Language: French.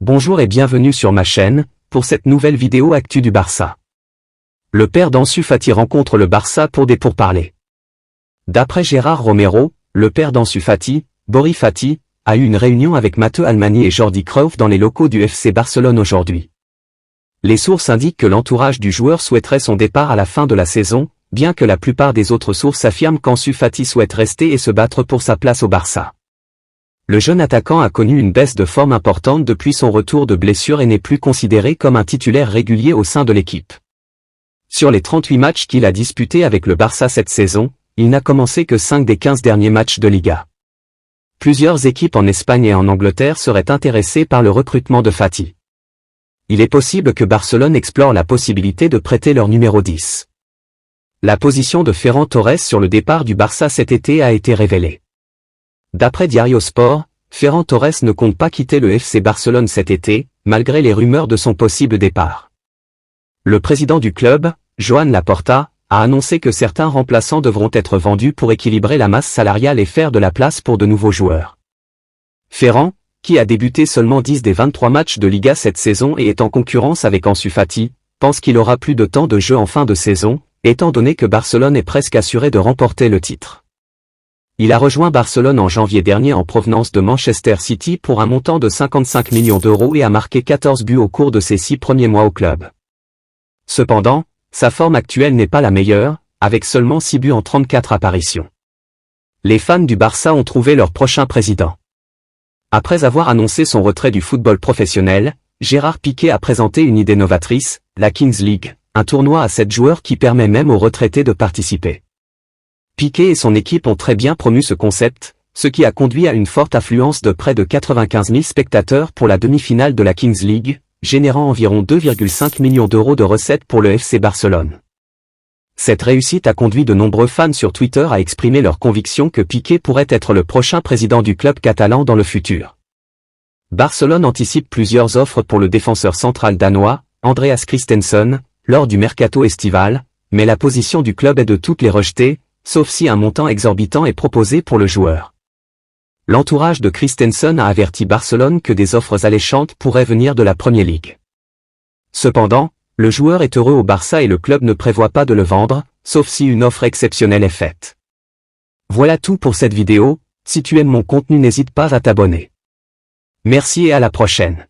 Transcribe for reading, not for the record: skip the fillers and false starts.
Bonjour et bienvenue sur ma chaîne, pour cette nouvelle vidéo actu du Barça. Le père d'Ansu Fati rencontre le Barça pour des pourparlers. D'après Gérard Romero, le père d'Ansu Fati, Bori Fati, a eu une réunion avec Matteo Almani et Jordi Cruyff dans les locaux du FC Barcelone aujourd'hui. Les sources indiquent que l'entourage du joueur souhaiterait son départ à la fin de la saison, bien que la plupart des autres sources affirment qu'Ansu Fati souhaite rester et se battre pour sa place au Barça. Le jeune attaquant a connu une baisse de forme importante depuis son retour de blessure et n'est plus considéré comme un titulaire régulier au sein de l'équipe. Sur les 38 matchs qu'il a disputés avec le Barça cette saison, il n'a commencé que 5 des 15 derniers matchs de Liga. Plusieurs équipes en Espagne et en Angleterre seraient intéressées par le recrutement de Fati. Il est possible que Barcelone explore la possibilité de prêter leur numéro 10. La position de Ferran Torres sur le départ du Barça cet été a été révélée. D'après Diario Sport, Ferran Torres ne compte pas quitter le FC Barcelone cet été, malgré les rumeurs de son possible départ. Le président du club, Joan Laporta, a annoncé que certains remplaçants devront être vendus pour équilibrer la masse salariale et faire de la place pour de nouveaux joueurs. Ferran, qui a débuté seulement 10 des 23 matchs de Liga cette saison et est en concurrence avec Ansu Fati, pense qu'il aura plus de temps de jeu en fin de saison, étant donné que Barcelone est presque assuré de remporter le titre. Il a rejoint Barcelone en janvier dernier en provenance de Manchester City pour un montant de 55 millions d'euros et a marqué 14 buts au cours de ses 6 premiers mois au club. Cependant, sa forme actuelle n'est pas la meilleure, avec seulement 6 buts en 34 apparitions. Les fans du Barça ont trouvé leur prochain président. Après avoir annoncé son retrait du football professionnel, Gérard Piqué a présenté une idée novatrice, la Kings League, un tournoi à 7 joueurs qui permet même aux retraités de participer. Piqué et son équipe ont très bien promu ce concept, ce qui a conduit à une forte affluence de près de 95 000 spectateurs pour la demi-finale de la Kings League, générant environ 2,5 millions d'euros de recettes pour le FC Barcelone. Cette réussite a conduit de nombreux fans sur Twitter à exprimer leur conviction que Piqué pourrait être le prochain président du club catalan dans le futur. Barcelone anticipe plusieurs offres pour le défenseur central danois, Andreas Christensen, lors du mercato estival, mais la position du club est de toutes les rejeter, sauf si un montant exorbitant est proposé pour le joueur. L'entourage de Christensen a averti Barcelone que des offres alléchantes pourraient venir de la Premier League. Cependant, le joueur est heureux au Barça et le club ne prévoit pas de le vendre, sauf si une offre exceptionnelle est faite. Voilà tout pour cette vidéo, si tu aimes mon contenu n'hésite pas à t'abonner. Merci et à la prochaine.